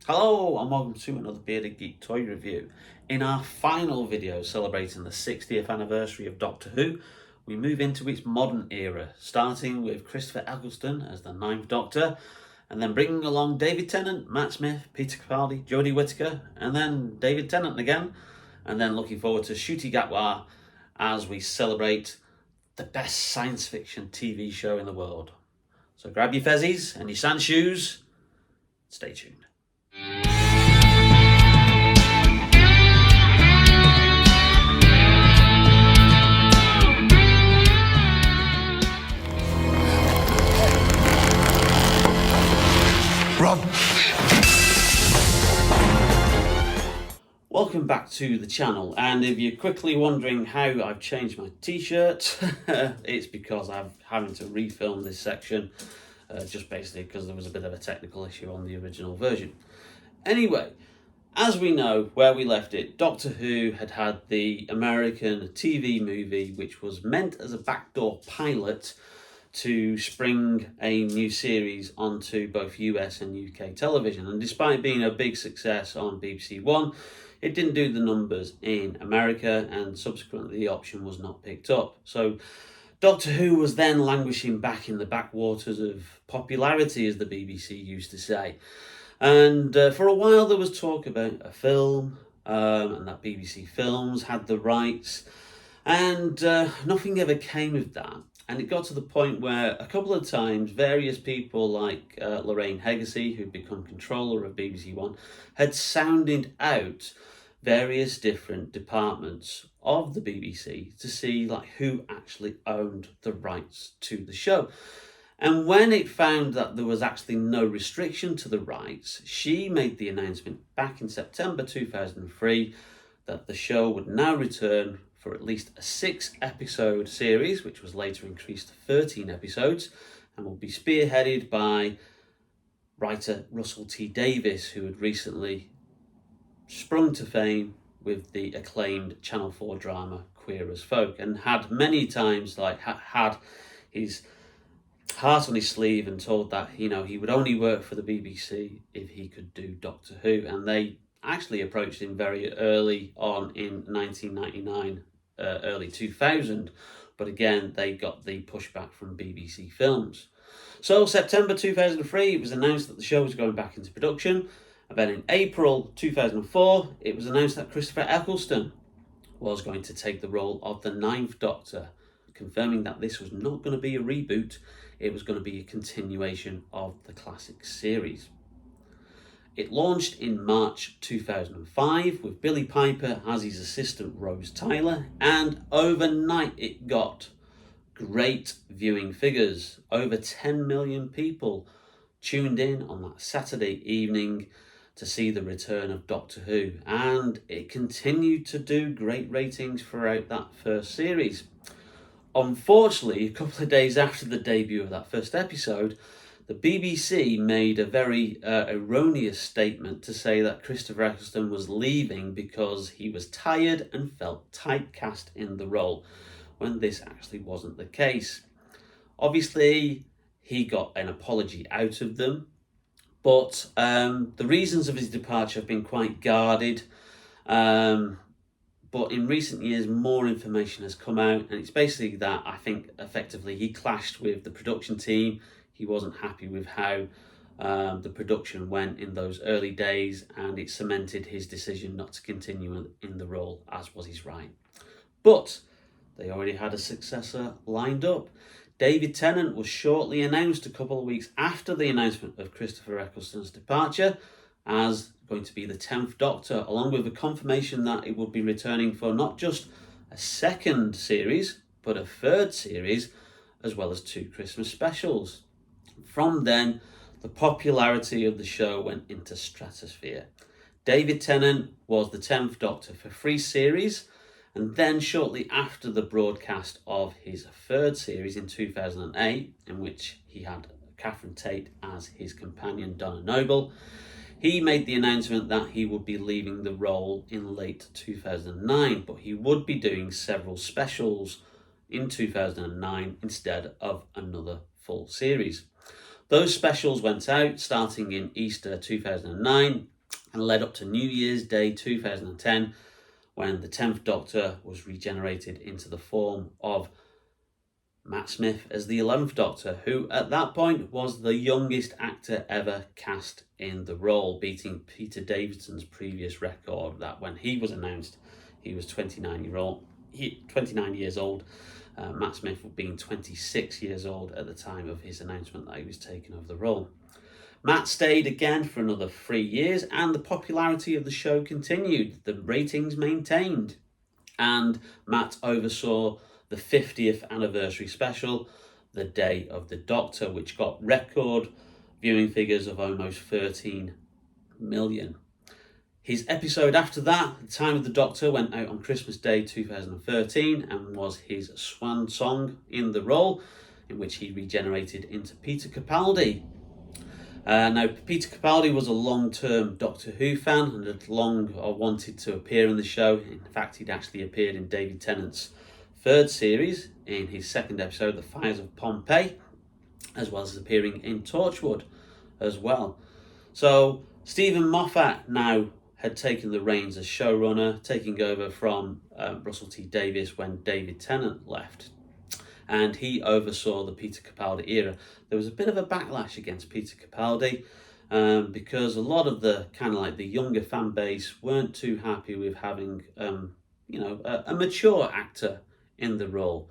Hello and welcome to another Bearded Geek toy review. In our final video celebrating the 60th anniversary of Doctor Who, we move into its modern era, starting with Christopher Eccleston as the Ninth Doctor, and then bringing along David Tennant, Matt Smith, Peter Capaldi, Jodie Whittaker, and then David Tennant again, and then looking forward to Ncuti Gatwa as we celebrate the best science fiction TV show in the world. So grab your fezzies and your sand shoes, stay tuned. Run! Welcome back to the channel, and if you're quickly wondering how I've changed my t-shirt, it's because I'm having to refilm this section, just basically because there was a bit of a technical issue on the original version. Anyway, as we know, where we left it, Doctor Who had the American TV movie, which was meant as a backdoor pilot to spring a new series onto both US and UK television. And despite being a big success on BBC One, it didn't do the numbers in America, and subsequently the option was not picked up. So Doctor Who was then languishing back in the backwaters of popularity, as the BBC used to say. And for a while there was talk about a film, and that BBC Films had the rights, and nothing ever came of that. And it got to the point where a couple of times various people like Lorraine Heggessy, who'd become controller of BBC One, had sounded out various different departments of the BBC to see like who actually owned the rights to the show. And when it found that there was actually no restriction to the rights, she made the announcement back in September 2003 that the show would now return for at least a 6-episode series, which was later increased to 13 episodes, and will be spearheaded by writer Russell T Davies, who had recently sprung to fame with the acclaimed Channel 4 drama Queer as Folk, and had many times had his heart on his sleeve and told that he would only work for the BBC if he could do Doctor Who. And they actually approached him very early on in 1999, early 2000, but again they got the pushback from BBC Films. So September 2003 it was announced that the show was going back into production, and then in April 2004 it was announced that Christopher Eccleston was going to take the role of the Ninth Doctor, confirming that this was not going to be a reboot, it was going to be a continuation of the classic series. It launched in March 2005 with Billy Piper as his assistant Rose Tyler, and overnight it got great viewing figures. Over 10 million people tuned in on that Saturday evening to see the return of Doctor Who, and it continued to do great ratings throughout that first series. Unfortunately, a couple of days after the debut of that first episode, the BBC made a very erroneous statement to say that Christopher Eccleston was leaving because he was tired and felt typecast in the role, when this actually wasn't the case. Obviously, he got an apology out of them, but the reasons of his departure have been quite guarded. But in recent years, more information has come out, and it's basically that I think effectively he clashed with the production team. He wasn't happy with how the production went in those early days, and it cemented his decision not to continue in the role, as was his right. But they already had a successor lined up. David Tennant was shortly announced a couple of weeks after the announcement of Christopher Eccleston's departure as going to be the 10th Doctor, along with a confirmation that it would be returning for not just a second series, but a third series, as well as 2 Christmas specials. From then, the popularity of the show went into stratosphere. David Tennant was the 10th Doctor for 3 series, and then shortly after the broadcast of his third series in 2008, in which he had Catherine Tate as his companion Donna Noble, he made the announcement that he would be leaving the role in late 2009, but he would be doing several specials in 2009 instead of another full series. Those specials went out starting in Easter 2009, and led up to New Year's Day 2010, when the 10th Doctor was regenerated into the form of Matt Smith as the 11th Doctor, who at that point was the youngest actor ever cast in the role, beating Peter Davison's previous record that when he was announced, he was 29 years old. Matt Smith being 26 years old at the time of his announcement that he was taking over the role. Matt stayed again for another 3 years, and the popularity of the show continued. The ratings maintained, and Matt oversaw the 50th anniversary special, The Day of the Doctor, which got record viewing figures of almost 13 million. His episode after that, The Time of the Doctor, went out on Christmas Day 2013 and was his swan song in the role, in which he regenerated into Peter Capaldi. Now, Peter Capaldi was a long-term Doctor Who fan and had long wanted to appear in the show. In fact, he'd actually appeared in David Tennant's third series in his second episode, The Fires of Pompeii, as well as appearing in Torchwood as well. So Stephen Moffat now had taken the reins as showrunner, taking over from Russell T Davies when David Tennant left. And he oversaw the Peter Capaldi era. There was a bit of a backlash against Peter Capaldi because a lot of the kind of like the younger fan base weren't too happy with having a mature actor in the role.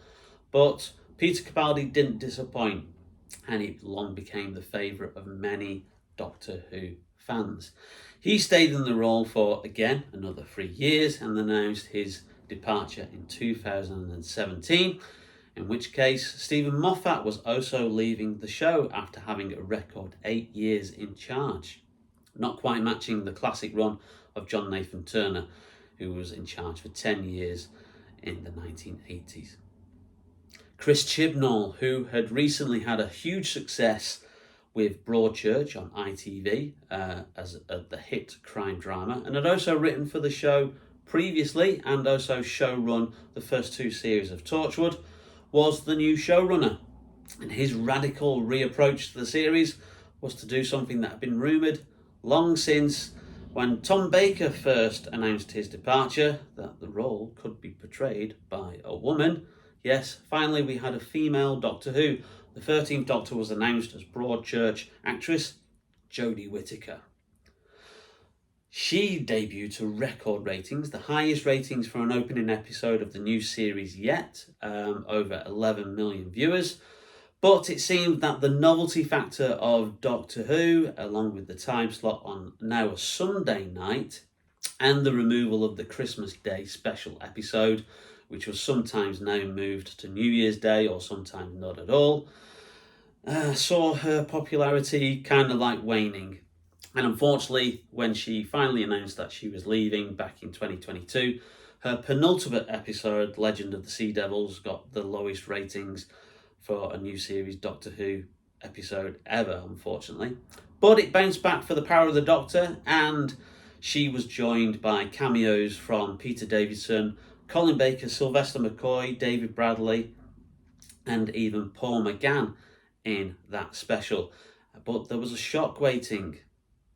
But Peter Capaldi didn't disappoint, and he long became the favourite of many Doctor Who fans. He stayed in the role for, again, another 3 years and announced his departure in 2017, in which case Stephen Moffat was also leaving the show after having a record 8 years in charge, not quite matching the classic run of John Nathan Turner, who was in charge for 10 years in the 1980s. Chris Chibnall, who had recently had a huge success with Broadchurch on ITV as the hit crime drama, and had also written for the show previously and also showrun the first 2 series of Torchwood, was the new showrunner. And his radical reapproach to the series was to do something that had been rumoured long since, when Tom Baker first announced his departure, that the role could be portrayed by a woman. Yes, finally we had a female Doctor Who. The 13th Doctor was announced as Broadchurch actress Jodie Whittaker. She debuted to record ratings, the highest ratings for an opening episode of the new series yet, over 11 million viewers. But it seemed that the novelty factor of Doctor Who, along with the time slot on now a Sunday night, and the removal of the Christmas Day special episode, which was sometimes now moved to New Year's Day or sometimes not at all, saw her popularity kind of like waning. And unfortunately, when she finally announced that she was leaving back in 2022, her penultimate episode, Legend of the Sea Devils, got the lowest ratings for a new series Doctor Who episode ever, unfortunately. But it bounced back for The Power of the Doctor, and she was joined by cameos from Peter Davison, Colin Baker, Sylvester McCoy, David Bradley, and even Paul McGann in that special. But there was a shock waiting.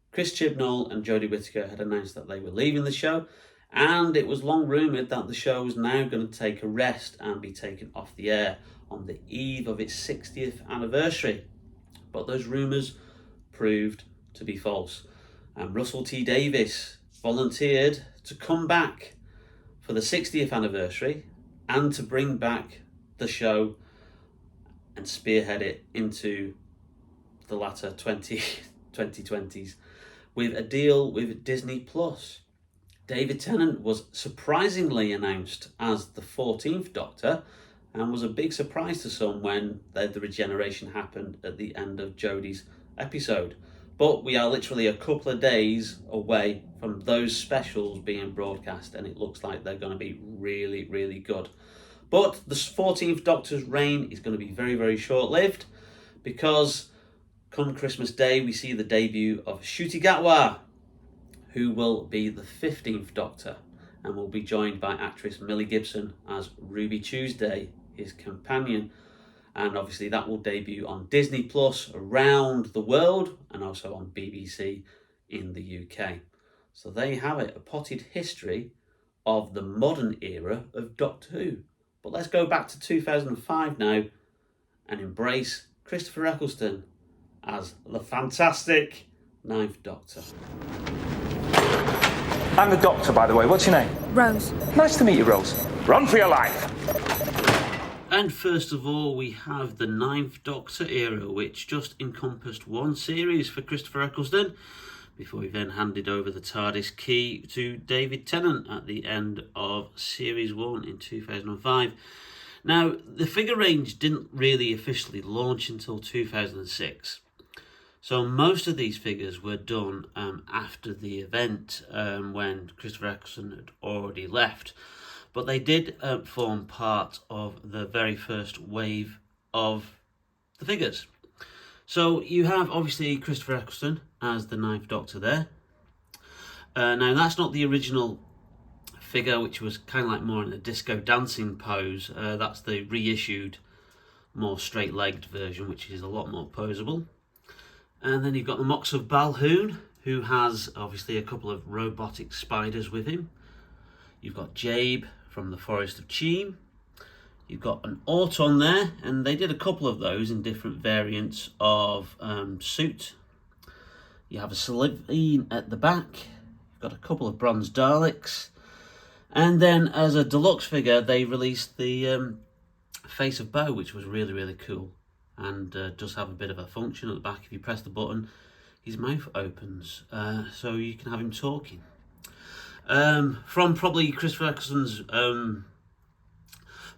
Chris Chibnall and Jodie Whittaker had announced that they were leaving the show, and it was long rumoured that the show was now going to take a rest and be taken off the air on the eve of its 60th anniversary. But those rumours proved to be false, and Russell T Davies volunteered to come back for the 60th anniversary and to bring back the show and spearhead it into the latter 2020s with a deal with Disney Plus. David Tennant was surprisingly announced as the 14th Doctor, and was a big surprise to some when the regeneration happened at the end of Jodie's episode. But we are literally a couple of days away from those specials being broadcast, and it looks like they're going to be really, really good. But the 14th Doctor's reign is going to be very, very short-lived, because come Christmas Day, we see the debut of Ncuti Gatwa, who will be the 15th Doctor, and will be joined by actress Millie Gibson as Ruby Tuesday, his companion. And obviously that will debut on Disney Plus around the world, and also on BBC in the UK. So there you have it, a potted history of the modern era of Doctor Who. But let's go back to 2005 now and embrace Christopher Eccleston as the fantastic Ninth Doctor. I'm the Doctor, by the way. What's your name? Rose. Nice to meet you, Rose. Run for your life! And first of all, we have the Ninth Doctor era, which just encompassed one series for Christopher Eccleston, before he then handed over the TARDIS key to David Tennant at the end of Series 1 in 2005. Now, the figure range didn't really officially launch until 2006. So most of these figures were done after the event when Christopher Eccleston had already left. But they did form part of the very first wave of the figures. So you have obviously Christopher Eccleston as the Ninth Doctor there. Now that's not the original figure, which was kind of like more in a disco dancing pose. That's the reissued, more straight-legged version, which is a lot more poseable. And then you've got the Mox of Balhoun, who has obviously a couple of robotic spiders with him. You've got Jabe from the Forest of Cheam. You've got an Auton there, and they did a couple of those in different variants of suit. You have a Slitheen at the back. You've got a couple of bronze Daleks. And then as a deluxe figure, they released the Face of Bo, which was really, really cool. And does have a bit of a function at the back. If you press the button, his mouth opens, so you can have him talking. From probably Christopher Eccleston's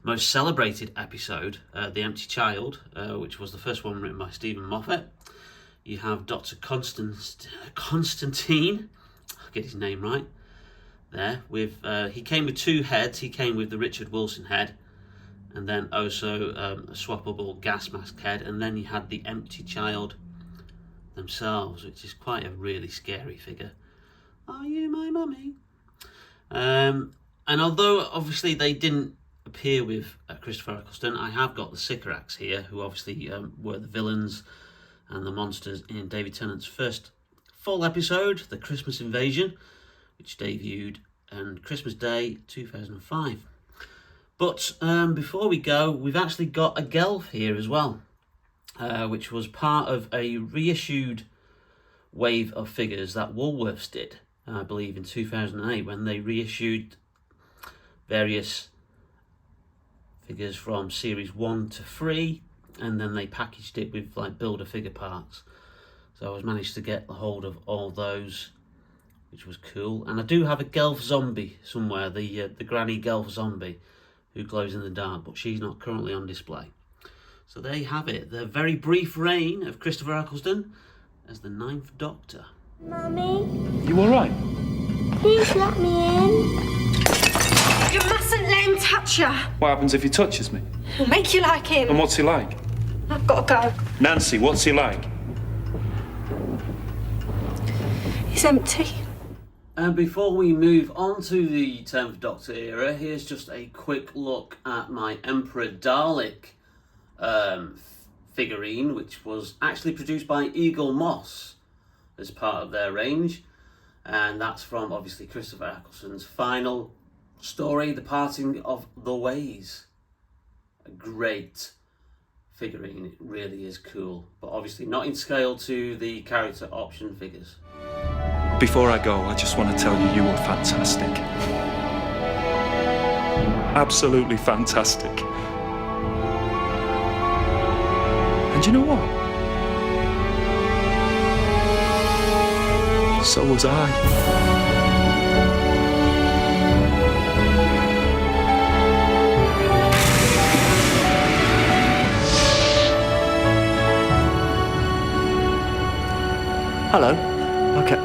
most celebrated episode, The Empty Child, which was the first one written by Stephen Moffat, you have Dr. Constantine, I'll get his name right, there. With he came with two heads. He came with the Richard Wilson head, and then also a swappable gas mask head, and then you had the Empty Child themselves, which is quite a really scary figure. Are you my mummy? And although obviously they didn't appear with Christopher Eccleston, I have got the Sycorax here, who obviously were the villains and the monsters in David Tennant's first full episode, The Christmas Invasion, which debuted on Christmas Day 2005. But before we go, we've actually got a Gelf here as well, which was part of a reissued wave of figures that Woolworths did, I believe in 2008, when they reissued various figures from series 1 to 3, and then they packaged it with like Build-A-Figure parts. So I was managed to get a hold of all those, which was cool. And I do have a Gelf zombie somewhere, the Granny Gelf zombie, who glows in the dark, but she's not currently on display. So there you have it, the very brief reign of Christopher Eccleston as the Ninth Doctor. Mummy, You all right? please let me in. You mustn't let him touch you. What happens if he touches me? He'll make you like him. And what's he like? I've got to go. Nancy, what's he like? He's empty. And before we move on to the 10th Doctor era, here's just a quick look at my Emperor Dalek figurine, which was actually produced by Eagle Moss as part of their range. And that's from, obviously, Christopher Eccleston's final story, The Parting of the Ways. A great figurine, it really is cool. But obviously not in scale to the character option figures. Before I go, I just want to tell you were fantastic. Absolutely fantastic. And you know what? So was I. Hello. Okay.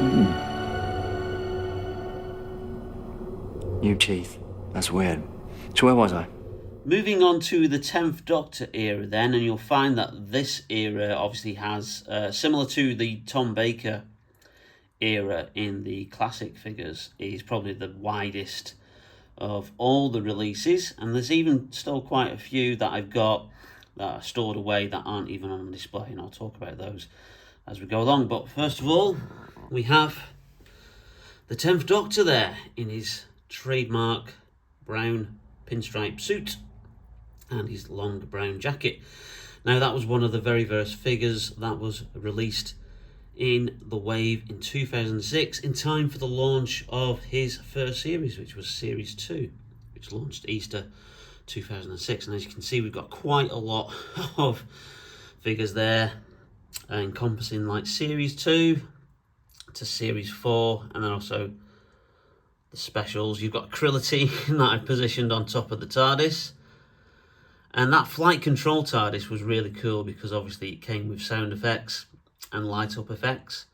New teeth. That's weird. So where was I? Moving on to the 10th Doctor era then, and you'll find that this era obviously has, similar to the Tom Baker era in the classic figures, is probably the widest of all the releases, and there's even still quite a few that I've got that are stored away that aren't even on display, and I'll talk about those as we go along. But first of all, we have the 10th Doctor there in his trademark brown pinstripe suit and his long brown jacket. Now, that was one of the very first figures that was released in the Wave in 2006, in time for the launch of his first series, which was Series 2, which launched Easter 2006. And as you can see, we've got quite a lot of figures there, encompassing like Series 2 to Series 4, and then also the specials. You've got Krillity that I've positioned on top of the TARDIS. And that flight control TARDIS was really cool because obviously it came with sound effects and light up effects,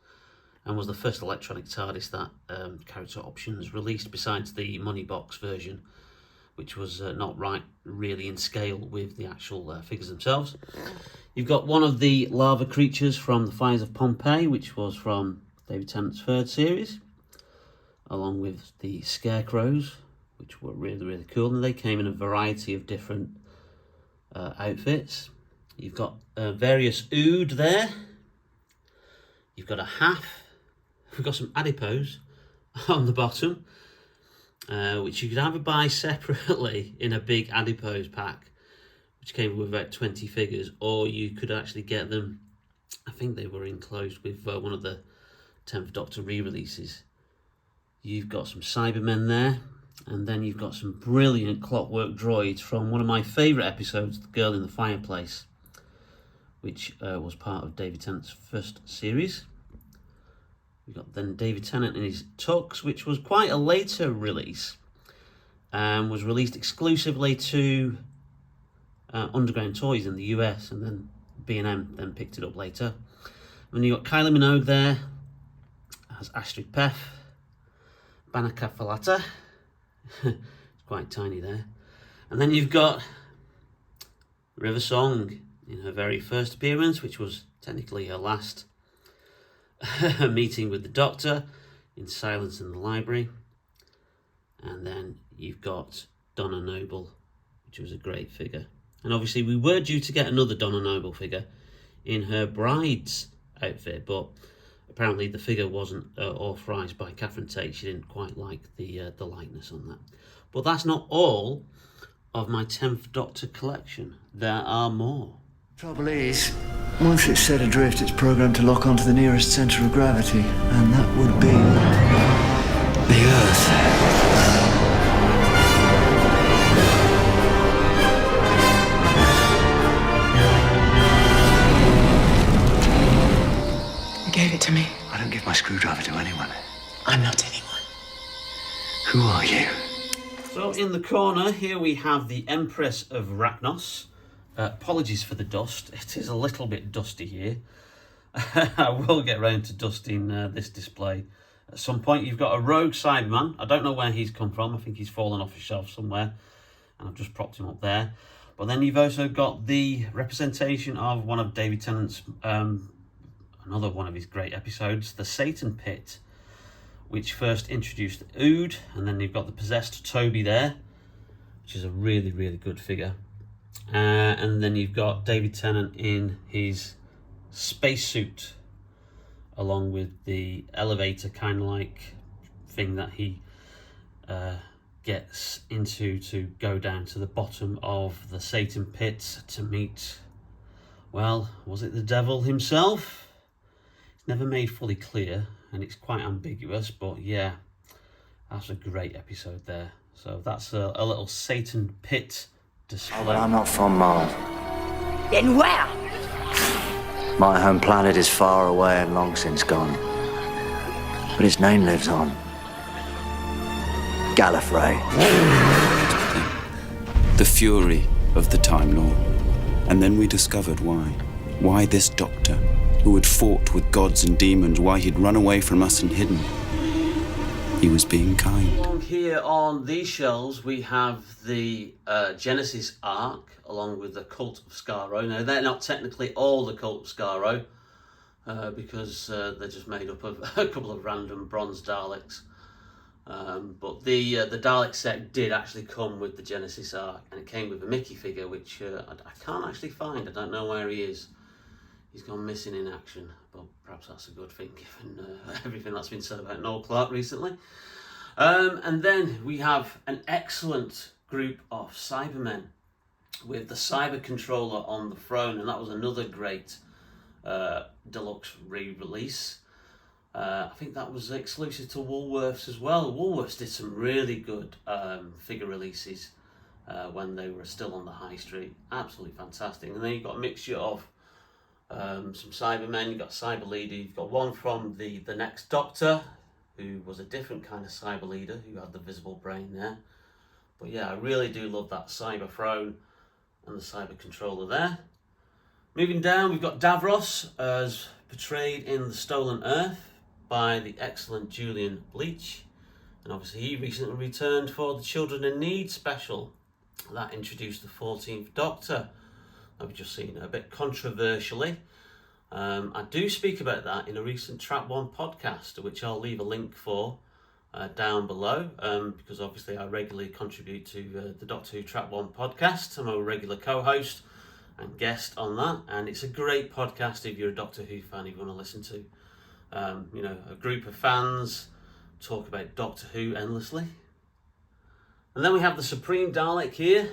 and was the first electronic TARDIS that Character Options released, besides the money box version, which was not really in scale with the actual figures themselves. You've got one of the lava creatures from the Fires of Pompeii, which was from David Tennant's third series, along with the scarecrows, which were really, really cool, and they came in a variety of different outfits. You've got various ood there. You've got a half. We've got some adipose on the bottom, which you could either buy separately in a big adipose pack, which came with about 20 figures, or you could actually get them, I think they were enclosed with one of the 10th Doctor re-releases. You've got some Cybermen there, and then you've got some brilliant clockwork droids from one of my favourite episodes, The Girl in the Fireplace, which was part of David Tennant's first series. We've got then David Tennant in his Tux, which was quite a later release, and was released exclusively to Underground Toys in the US, and then B&M then picked it up later. And you've got Kylie Minogue there as Astrid Pef, Banaka Falata, it's quite tiny there. And then you've got River Song in her very first appearance, which was technically her last meeting with the Doctor in Silence in the Library. And then you've got Donna Noble, which was a great figure. And obviously we were due to get another Donna Noble figure in her bride's outfit, but apparently the figure wasn't authorised by Catherine Tate. She didn't quite like the likeness on that. But that's not all of my 10th Doctor collection. There are more. Trouble is, once it's set adrift, it's programmed to lock onto the nearest centre of gravity, and that would be the Earth. You gave it to me. I don't give my screwdriver to anyone. I'm not anyone. Who are you? So in the corner here we have the Empress of Rachnos. Apologies for the dust, it is a little bit dusty here. I will get round to dusting this display at some point. You've got a rogue Cyberman. I don't know where he's come from. I think he's fallen off a shelf somewhere, and I've just propped him up there. But then you've also got the representation of one of David Tennant's, another one of his great episodes, the Satan Pit, which first introduced Ood, and then you've got the possessed Toby there, which is a really, really good figure. And then you've got David Tennant in his spacesuit, along with the elevator kind of like thing that he gets into to go down to the bottom of the Satan Pit to meet, well, was it the devil himself? It's never made fully clear, and it's quite ambiguous, but yeah, that's a great episode there. So that's a little Satan Pit display. Oh, but I'm not from Mars. Then where? My home planet is far away and long since gone. But its name lives on. Gallifrey. The fury of the Time Lord. And then we discovered why. Why this Doctor, who had fought with gods and demons, why he'd run away from us and hidden. He was being kind. Along here on these shelves we have the Genesis Ark, along with the Cult of Skaro. Now they're not technically all the Cult of Skaro, because they're just made up of a couple of random bronze Daleks. But the Dalek set did actually come with the Genesis Ark, and it came with a Mickey figure, which I can't actually find. I don't know where he is he's gone missing in action, but perhaps that's a good thing given everything that's been said about Noel Clarke recently. And then we have an excellent group of Cybermen with the Cyber Controller on the throne, and that was another great deluxe re-release. I think that was exclusive to Woolworths as well. Woolworths did some really good figure releases when they were still on the high street. Absolutely fantastic. And then you've got a mixture of some Cybermen, you've got Cyber Leader, you've got one from the Next Doctor, who was a different kind of Cyber Leader, who had the visible brain there. But yeah, I really do love that Cyber Throne and the Cyber Controller there. Moving down, we've got Davros as portrayed in The Stolen Earth by the excellent Julian Bleach. And obviously he recently returned for the Children in Need special. That introduced the 14th Doctor. I've just seen a bit controversially. I do speak about that in a recent Trap One podcast, which I'll leave a link for down below, because obviously I regularly contribute to the Doctor Who Trap One podcast. I'm a regular co-host and guest on that, and it's a great podcast if you're a Doctor Who fan, if you want to listen to. You know, a group of fans talk about Doctor Who endlessly. And then we have the Supreme Dalek here,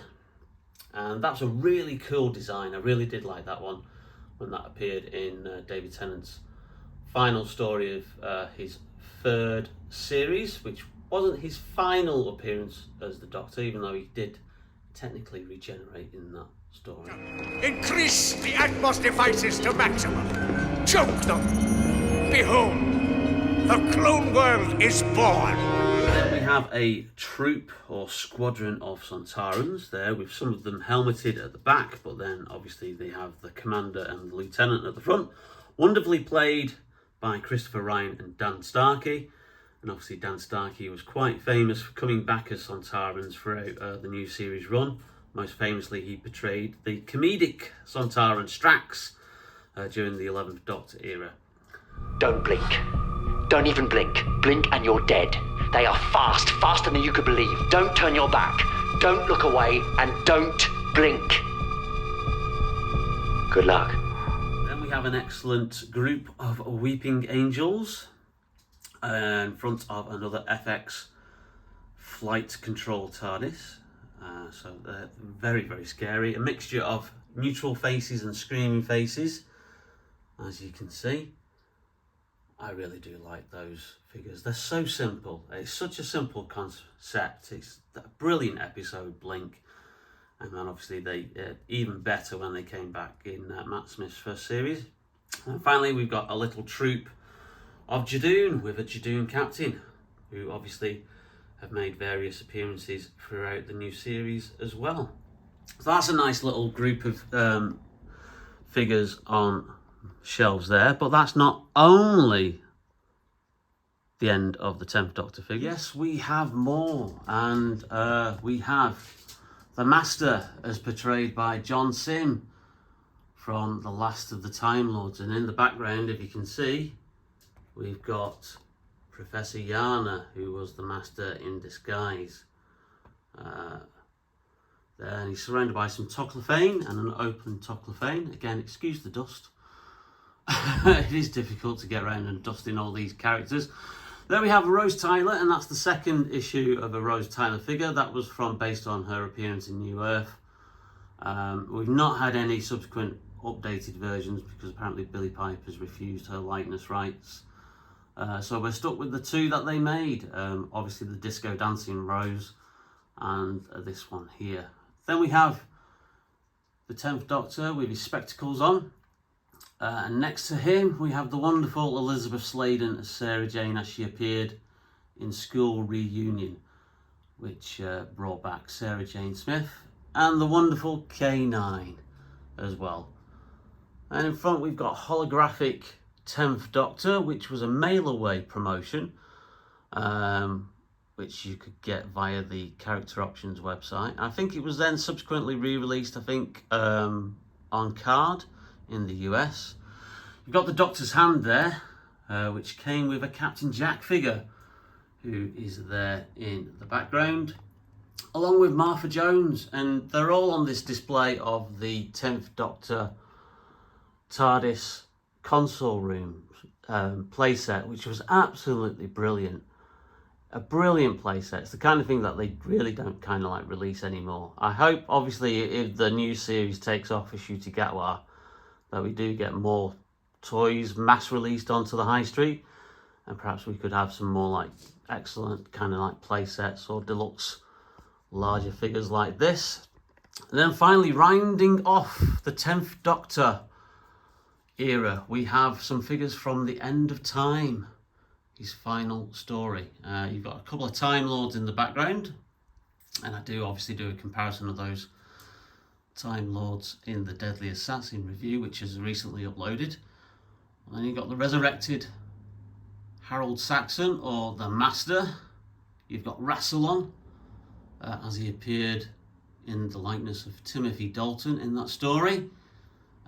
and that's a really cool design. I really did like that one when that appeared in David Tennant's final story of his third series, which wasn't his final appearance as the Doctor, even though he did technically regenerate in that story. Increase the Atmos devices to maximum. Choke them. Behold, the clone world is born. Then we have a troop or squadron of Sontarans there, with some of them helmeted at the back, but then obviously they have the commander and the lieutenant at the front. Wonderfully played by Christopher Ryan and Dan Starkey. And obviously Dan Starkey was quite famous for coming back as Sontarans throughout the new series run. Most famously, he portrayed the comedic Sontaran Strax during the 11th Doctor era. Don't blink. Don't even blink. Blink and you're dead. They are fast, faster than you could believe. Don't turn your back. Don't look away, and don't blink. Good luck. Then we have an excellent group of Weeping Angels in front of another FX flight control TARDIS. So they're very, very scary. A mixture of neutral faces and screaming faces, as you can see. I really do like those figures. They're so simple. It's such a simple concept. It's a brilliant episode, Blink. And then obviously they even better when they came back in Matt Smith's first series. And finally, we've got a little troop of Jadoon with a Jadoon captain, who obviously have made various appearances throughout the new series as well. So that's a nice little group of figures on shelves there, but that's not only the end of the 10th Doctor figures. Yes, we have more, and we have the Master as portrayed by John Sim from The Last of the Time Lords, and in the background, if you can see, we've got Professor Yana, who was the Master in disguise. There, and he's surrounded by some Toclophane and an open Toclophane. Again, excuse the dust. It is difficult to get around and dusting all these characters. There we have Rose Tyler, and that's the second issue of a Rose Tyler figure. That was based on her appearance in New Earth. We've not had any subsequent updated versions because apparently Billy Piper's refused her likeness rights. So we're stuck with the two that they made. Obviously the Disco Dancing Rose and this one here. Then we have the 10th Doctor with his spectacles on. And next to him, we have the wonderful Elizabeth Sladen as Sarah Jane as she appeared in School Reunion, which brought back Sarah Jane Smith, and the wonderful K9 as well. And in front, we've got holographic 10th Doctor, which was a mail-away promotion, which you could get via the Character Options website. I think it was then subsequently re-released, I think, on card in the US. You've got the Doctor's hand there, which came with a Captain Jack figure, who is there in the background, along with Martha Jones, and they're all on this display of the 10th Doctor TARDIS console room playset, which was absolutely brilliant. A brilliant playset. It's the kind of thing that they really don't kind of like release anymore. I hope, obviously, if the new series takes off for Ncuti Gatwa, that we do get more toys mass released onto the high street, and perhaps we could have some more like excellent kind of like play sets or deluxe larger figures like this. And then finally, rounding off the 10th Doctor era, we have some figures from the End of Time, his final story. You've got a couple of Time Lords in the background, and I do obviously do a comparison of those Time Lords in the Deadly Assassin review, which is recently uploaded. And then you've got the resurrected Harold Saxon, or the Master. You've got Rassilon, as he appeared in the likeness of Timothy Dalton in that story.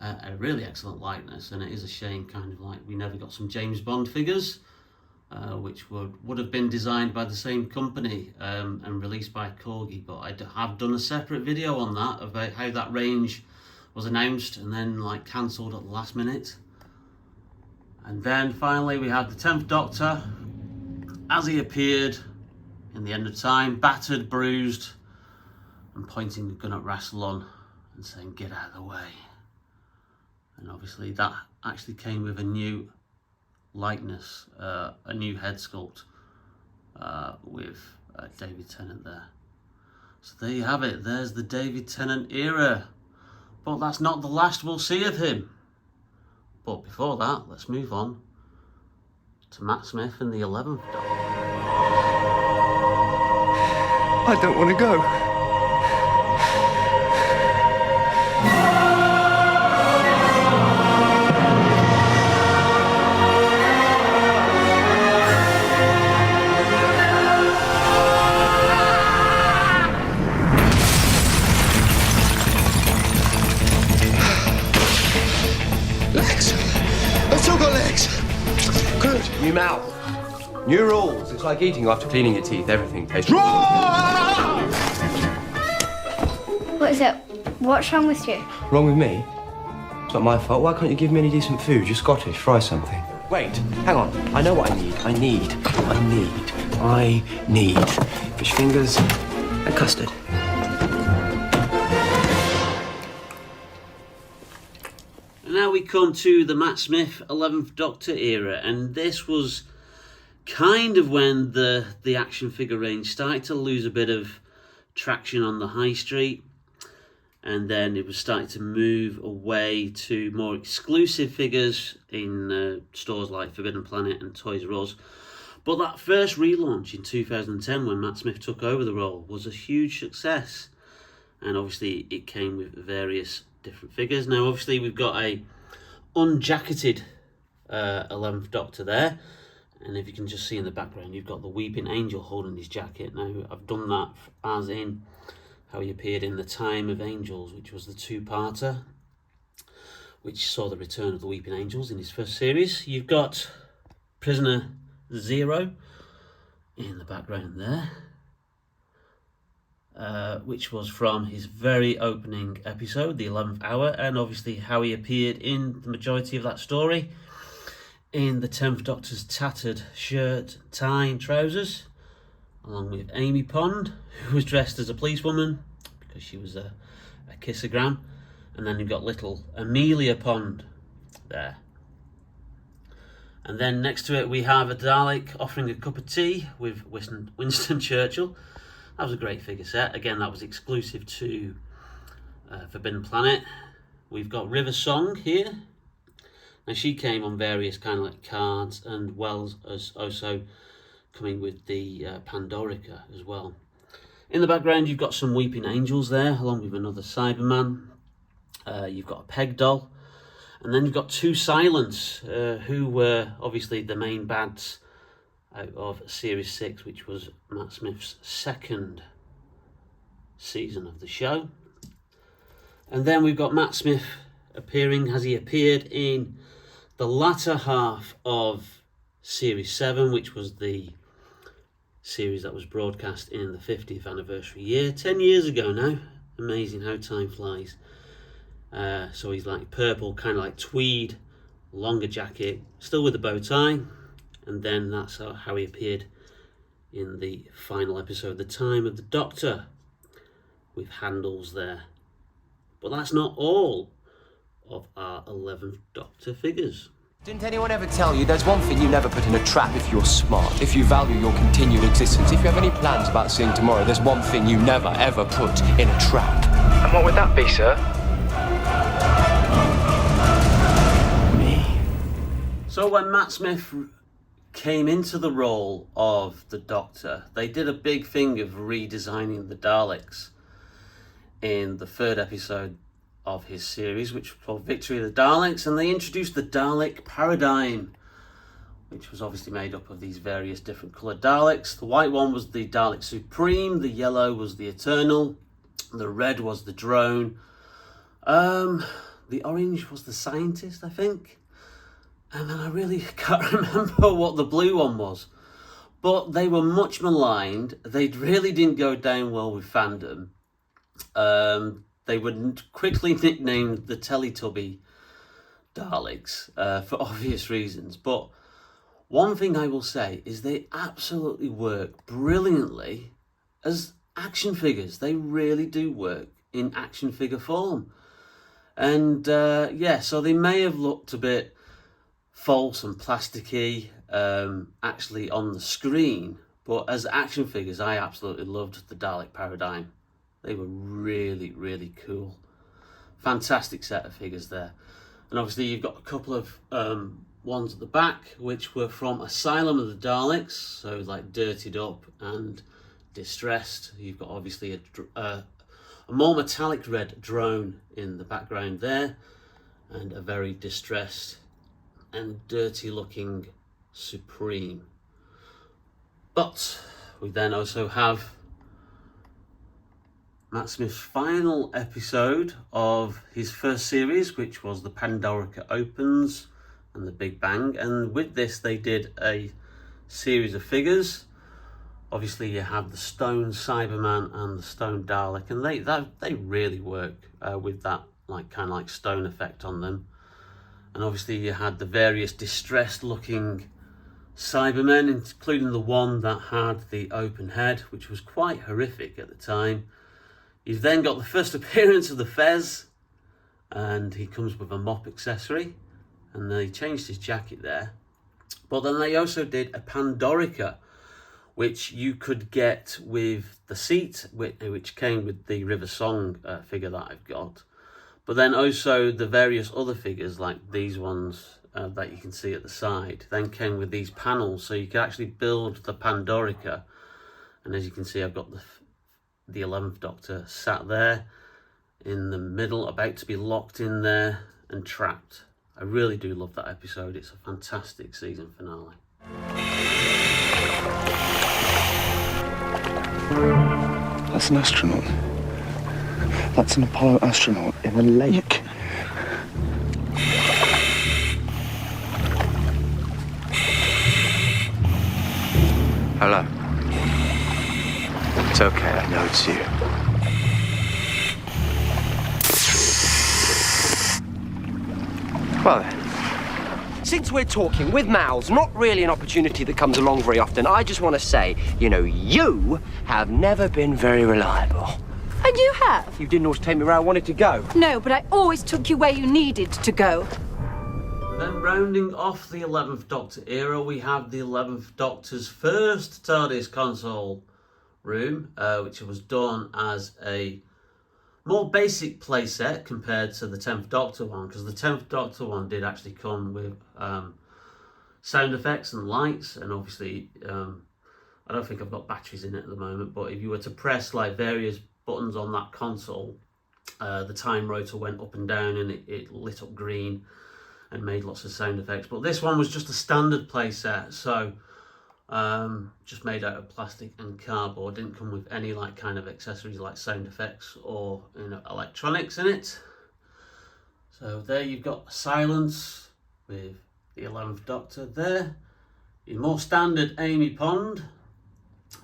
A really excellent likeness, and it is a shame kind of like we never got some James Bond figures, which would have been designed by the same company and released by Corgi. But I have done a separate video on that, about how that range was announced and then like cancelled at the last minute. And then finally we had the 10th Doctor as he appeared in the End of Time, battered, bruised, and pointing the gun at Rassilon and saying, "Get out of the way." And obviously that actually came with a new likeness, a new head sculpt with David Tennant there. So there you have it, there's the David Tennant era. But that's not the last we'll see of him. But before that, let's move on to Matt Smith and the 11th Doctor. I don't want to go. New mouth. New rules. It's like eating after cleaning your teeth. Everything tastes... What is it? What's wrong with you? Wrong with me? It's not my fault. Why can't you give me any decent food? You're Scottish. Fry something. Wait. Hang on. I know what I need. I need fish fingers and custard. Now we come to the Matt Smith 11th Doctor era, and this was kind of when the action figure range started to lose a bit of traction on the high street, and then it was starting to move away to more exclusive figures in stores like Forbidden Planet and Toys R Us. But that first relaunch in 2010, when Matt Smith took over the role, was a huge success, and obviously it came with various different figures. Now obviously we've got a unjacketed 11th Doctor there, and if you can just see in the background, you've got the Weeping Angel holding his jacket. Now I've done that as in how he appeared in The Time of Angels, which was the two-parter, which saw the return of the Weeping Angels in his first series. You've got Prisoner Zero in the background there, which was from his very opening episode, the 11th Hour, and obviously how he appeared in the majority of that story in the 10th Doctor's tattered shirt, tie and trousers, along with Amy Pond, who was dressed as a policewoman because she was a kissogram. And then you've got little Amelia Pond there. And then next to it we have a Dalek offering a cup of tea with Winston Churchill. That was a great figure set. Again, that was exclusive to Forbidden Planet. We've got River Song here. Now she came on various kind of like cards, and Wells as also coming with the Pandorica as well. In the background you've got some Weeping Angels there, along with another Cyberman. You've got a Peg Doll. And then you've got two Silents, who were obviously the main bads out of Series 6, which was Matt Smith's second season of the show. And then we've got Matt Smith appearing as he appeared in the latter half of Series 7, which was the series that was broadcast in the 50th anniversary year, 10 years ago now. Amazing how time flies. So he's like purple, kind of like tweed, longer jacket, still with the bow tie. And then that's how he appeared in the final episode, The Time of the Doctor, with handles there. But that's not all of our 11th Doctor figures. Didn't anyone ever tell you there's one thing you never put in a trap if you're smart, if you value your continued existence, if you have any plans about seeing tomorrow, there's one thing you never ever put in a trap. And what would that be, sir? Me. So when Matt Smith came into the role of the Doctor, they did a big thing of redesigning the Daleks in the 3rd episode of his series, which was called Victory of the Daleks, and they introduced the Dalek paradigm, which was obviously made up of these various different coloured Daleks. The white one was the Dalek Supreme, the yellow was the Eternal, the red was the Drone, the orange was the Scientist, I think, and then I really can't remember what the blue one was. But they were much maligned. They really didn't go down well with fandom. They were quickly nicknamed the Teletubby Daleks for obvious reasons. But one thing I will say is they absolutely work brilliantly as action figures. They really do work in action figure form. And yeah, so they may have looked a bit false and plasticky actually on the screen, but as action figures I absolutely loved the Dalek paradigm. They were really, really cool. Fantastic set of figures there. And obviously you've got a couple of ones at the back which were from Asylum of the Daleks, so like dirtied up and distressed. You've got obviously a more metallic red drone in the background there, and a very distressed and dirty looking Supreme. But we then also have Matt Smith's final episode of his first series, which was the Pandorica Opens and the Big Bang, and with this they did a series of figures. Obviously you have the Stone Cyberman and the Stone Dalek, and they really work with that kind of like stone effect on them. And obviously you had the various distressed looking Cybermen, including the one that had the open head, which was quite horrific at the time. You've then got the first appearance of the Fez, and he comes with a mop accessory, and they changed his jacket there. But then they also did a Pandorica, which you could get with the seat, which came with the River Song figure that I've got. But then also the various other figures, like these ones that you can see at the side, then came with these panels, so you could actually build the Pandorica. And as you can see, I've got the 11th Doctor sat there in the middle, about to be locked in there and trapped. I really do love that episode. It's a fantastic season finale. That's an astronaut. That's an Apollo astronaut in a lake. Hello. It's okay, I know it's you. Well then. Since we're talking with mouths, not really an opportunity that comes along very often, I just want to say, you have never been very reliable. And you have? You didn't always take me where I wanted to go. No, but I always took you where you needed to go. Then rounding off the 11th Doctor era, we have the 11th Doctor's first TARDIS console room, which was done as a more basic playset compared to the 10th Doctor one, because the 10th Doctor one did actually come with sound effects and lights, and obviously I don't think I've got batteries in it at the moment, but if you were to press like various buttons on that console, the time rotor went up and down and it lit up green and made lots of sound effects. But this one was just a standard playset, so just made out of plastic and cardboard. Didn't come with any kind of accessories like sound effects or electronics in it. So there you've got Silence with the 11th Doctor there. Your more standard Amy Pond,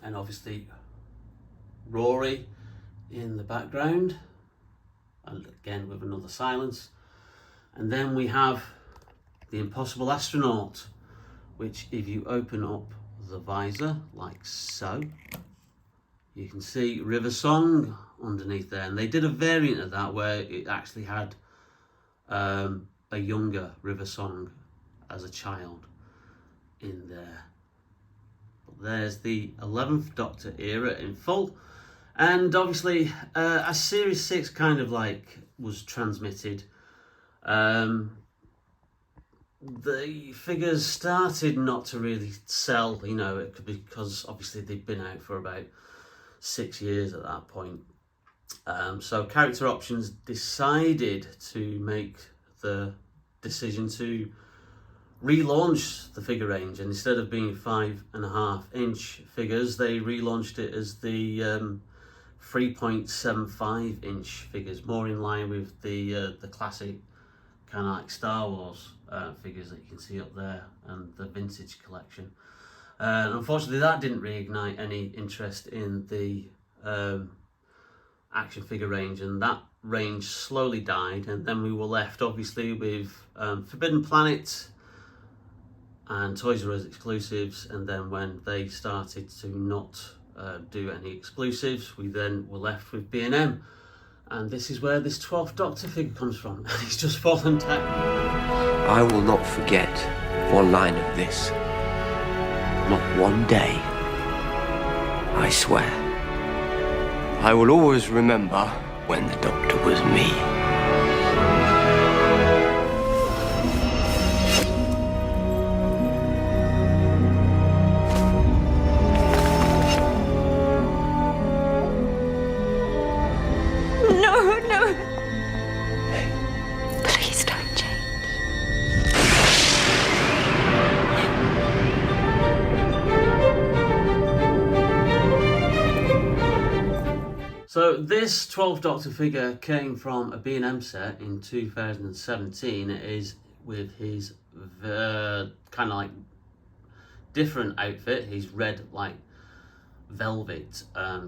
and obviously Rory in the background. and again with another silence. And then we have the Impossible Astronaut, which if you open up the visor like so, you can see River Song underneath there. And they did a variant of that where it actually had a younger River Song as a child in there. But there's the 11th Doctor era in full. And obviously, as Series 6 kind of like was transmitted, the figures started not to really sell, you know, it could be because obviously they'd been out for about 6 years at that point. So Character Options decided to make the decision to relaunch the figure range, and instead of being 5.5-inch figures, they relaunched it as the 3.75-inch figures, more in line with the classic kind of like Star Wars figures that you can see up there and the vintage collection. Unfortunately, that didn't reignite any interest in the action figure range, and that range slowly died, and then we were left obviously with Forbidden Planet and Toys R Us exclusives. And then when they started to not do any exclusives, we then were left with B&M, and this is where this 12th Doctor figure comes from, and he's just fallen down. I will not forget one line of this. Not one day. I swear. I will always remember when the Doctor was me. No. Please don't change. So this 12th Doctor figure came from a B&M set in 2017. It is with his kind of like different outfit, his red like velvet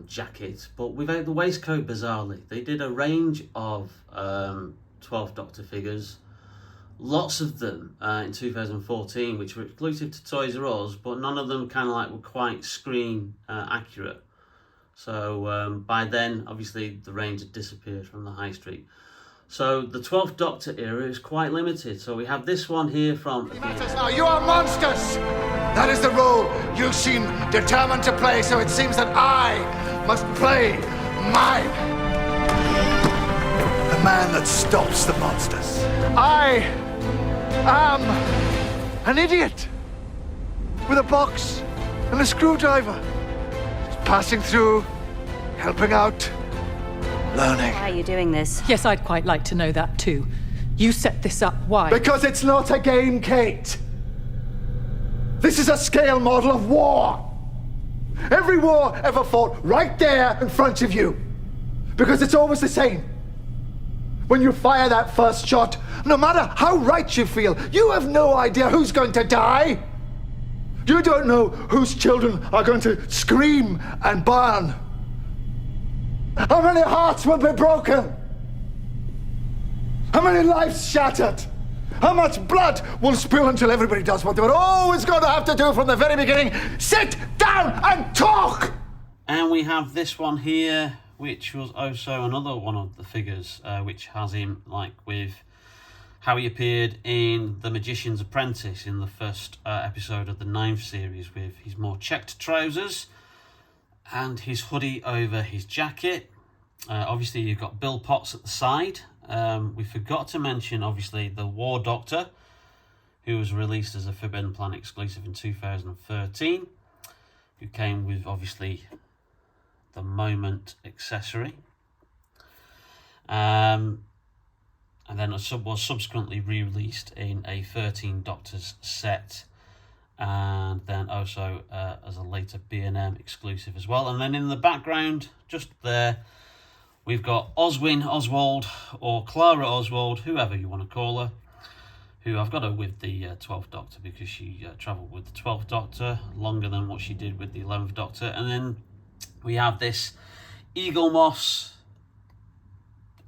jacket, but without the waistcoat, bizarrely. They did a range of 12th Doctor figures, lots of them in 2014, which were exclusive to Toys R Us, but none of them kind of like were quite screen accurate. So by then, obviously, the range had disappeared from the high street. So the 12th Doctor era is quite limited. So we have this one here from... Now, you are monsters! That is the role you seem determined to play, so it seems that I must play mine. The man that stops the monsters. I am an idiot with a box and a screwdriver. Just passing through, helping out, learning. Why are you doing this? Yes, I'd quite like to know that too. You set this up, why? Because it's not a game, Kate. This is a scale model of war. Every war ever fought right there in front of you. Because it's always the same. When you fire that first shot, no matter how right you feel, you have no idea who's going to die. You don't know whose children are going to scream and burn. How many hearts will be broken? How many lives shattered? How much blood will spill until everybody does what they were always going to have to do from the very beginning? Sit down and talk! And we have this one here, which was also another one of the figures, which has him like with how he appeared in The Magician's Apprentice in the first episode of the 9th series, with his more checked trousers and his hoodie over his jacket. Obviously, you've got Bill Potts at the side. We forgot to mention, obviously, the War Doctor, who was released as a Forbidden Planet exclusive in 2013, who came with, obviously, the Moment accessory. And then was subsequently re-released in a 13 Doctors set, and then also as a later B&M exclusive as well. And then in the background, just there, we've got Oswin Oswald, or Clara Oswald, whoever you want to call her, who I've got her with the 12th Doctor because she travelled with the 12th Doctor longer than what she did with the 11th Doctor. And then we have this Eagle Moss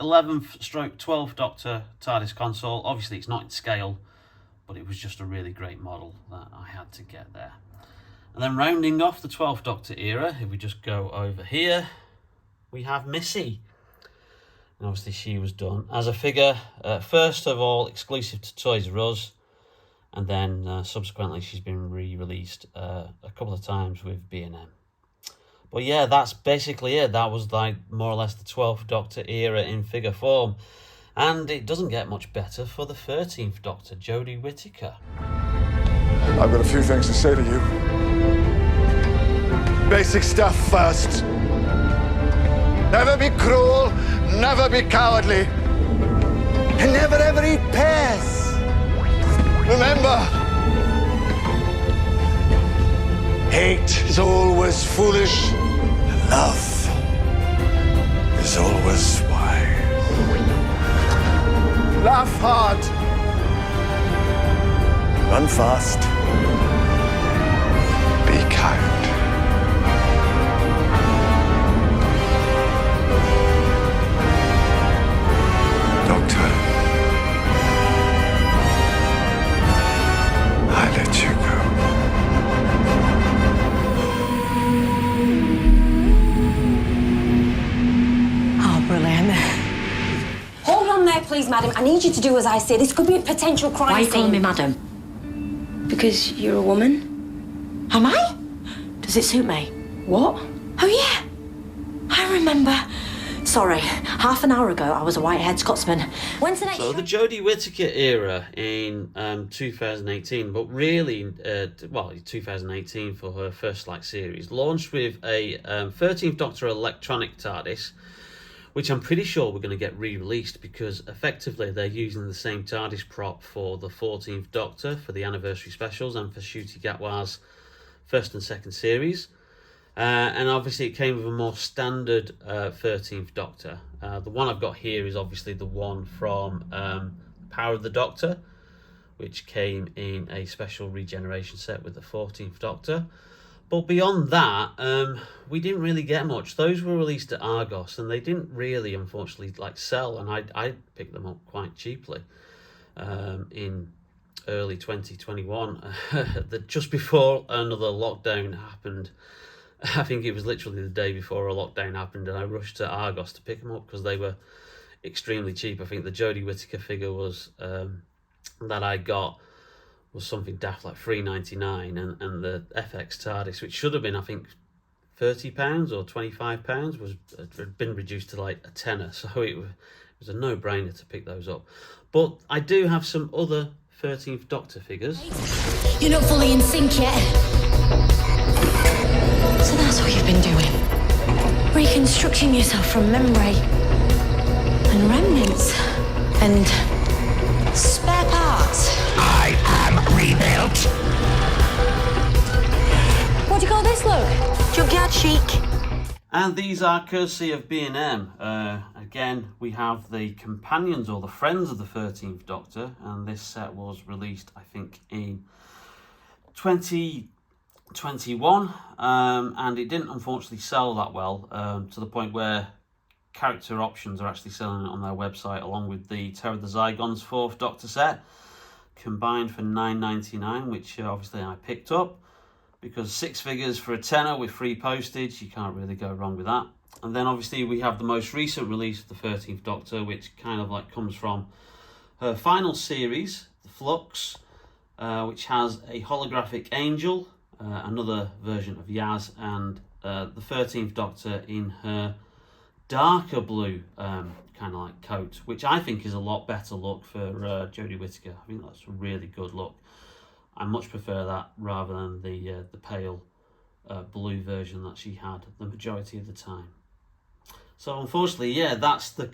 11th/12th Doctor TARDIS console. Obviously it's not in scale, but it was just a really great model that I had to get there. And then rounding off the 12th Doctor era, if we just go over here, we have Missy. And obviously she was done as a figure, first of all exclusive to Toys R Us, and then subsequently she's been re-released a couple of times with B&M. But yeah, that's basically it. That was like more or less the 12th Doctor era in figure form. And it doesn't get much better for the 13th Doctor, Jodie Whittaker. I've got a few things to say to you. Basic stuff first. Never be cruel, never be cowardly, and never ever eat pears. Remember, hate is always foolish, and love is always wise. Laugh hard. Run fast. Be kind. Doctor, I let you go. Oh, brilliant. Hold on there, please, madam. I need you to do as I say. This could be a potential crime Why are you calling scene. me madam? Because you're a woman. Am I? Does it suit me? What? Oh, yeah. I remember. Sorry, half an hour ago I was a white-haired Scotsman. When's the next So the Jodie Whittaker era in 2018, but really, 2018 for her first series, launched with a 13th Doctor electronic TARDIS, which I'm pretty sure we're going to get re-released because effectively they're using the same TARDIS prop for the 14th Doctor for the anniversary specials and for Ncuti Gatwa's first and second series. And obviously it came with a more standard 13th Doctor. The one I've got here is obviously the one from Power of the Doctor, which came in a special regeneration set with the 14th Doctor. But beyond that, we didn't really get much. Those were released at Argos, and they didn't really, unfortunately, sell. And I picked them up quite cheaply in early 2021, just before another lockdown happened. I think it was literally the day before a lockdown happened, and I rushed to Argos to pick them up because they were extremely cheap. I think the Jodie Whittaker figure was that I got was something daft like $3.99, and the FX TARDIS, which should have been I think £30 or £25, had been reduced to a tenner. So it was a no-brainer to pick those up. But I do have some other 13th Doctor figures. You're not fully in sync yet. So that's what you've been doing. Reconstructing yourself from memory. And remnants. And spare parts. I am rebuilt. What do you call this look? Junkyard chic. And these are courtesy of B&M. Again, we have the companions or the friends of the 13th Doctor, and this set was released, I think, in 2021, and it didn't unfortunately sell that well, to the point where character options are actually selling it on their website along with the Terror of the Zygons 4th Doctor set, combined for $9.99, which obviously I picked up, because 6 figures for a tenner with free postage, you can't really go wrong with that. And then obviously we have the most recent release of the 13th Doctor, which kind of comes from her final series, The Flux, which has a holographic angel, another version of Yaz, and the 13th Doctor in her darker blue coat, which I think is a lot better look for Jodie Whittaker. I think that's a really good look. I much prefer that rather than the pale blue version that she had the majority of the time. So unfortunately, yeah, that's the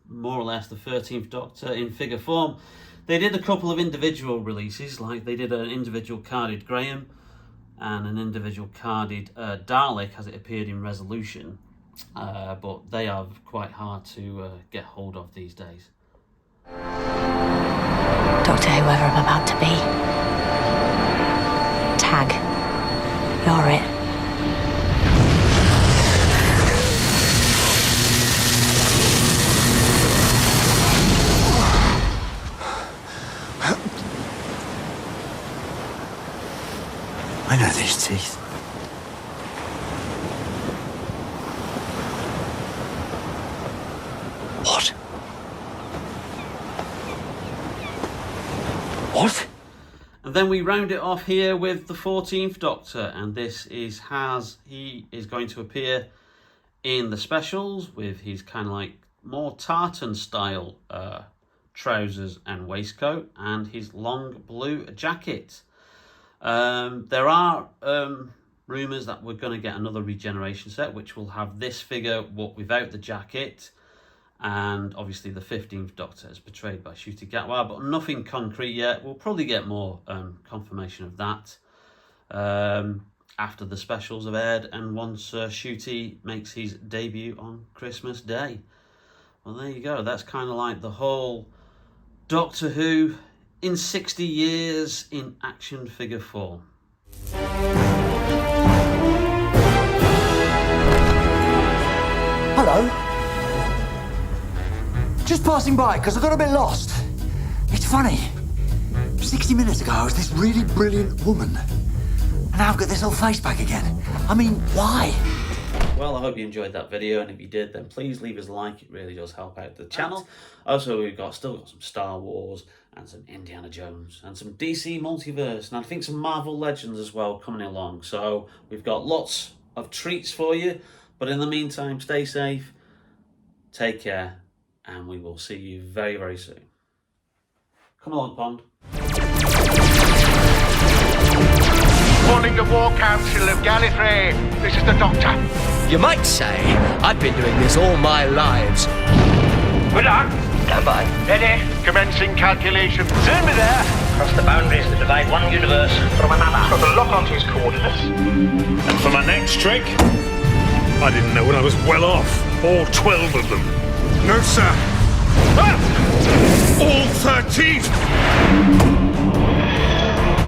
more or less the 13th Doctor in figure form. They did a couple of individual releases, they did an individual carded Graham and an individual carded Dalek as it appeared in Resolution, but they are quite hard to get hold of these days. Doctor, whoever I'm about to be. Tag. You're it. Then we round it off here with the 14th Doctor, and he is going to appear in the specials with his kind of like more tartan style trousers and waistcoat and his long blue jacket. There are rumours that we're going to get another regeneration set which will have this figure without the jacket, and obviously the 15th Doctor is portrayed by Ncuti Gatwa, but nothing concrete yet. We'll probably get more confirmation of that after the specials have aired and once Ncuti makes his debut on Christmas Day. Well, there you go. That's kind of like the whole Doctor Who in 60 years in action figure form. Hello? Just passing by, because I got a bit lost. It's funny. 60 minutes ago, I was this really brilliant woman. And now I've got this old face back again. I mean, why? Well, I hope you enjoyed that video, and if you did, then please leave us a like. It really does help out the channel. Also, we've still got some Star Wars and some Indiana Jones and some DC Multiverse, and I think some Marvel Legends as well coming along. So we've got lots of treats for you. But in the meantime, stay safe, take care, and we will see you very, very soon. Come along, Pond. Calling the War Council of Gallifrey. This is the Doctor. You might say I've been doing this all my lives. Good luck. Stand by. Ready. Commencing calculation. Soon be there. Cross the boundaries that divide one universe from another. Got to lock onto his coordinates. And for my next trick, I didn't know when I was well off. All 12 of them. No, sir. Ah! All 13!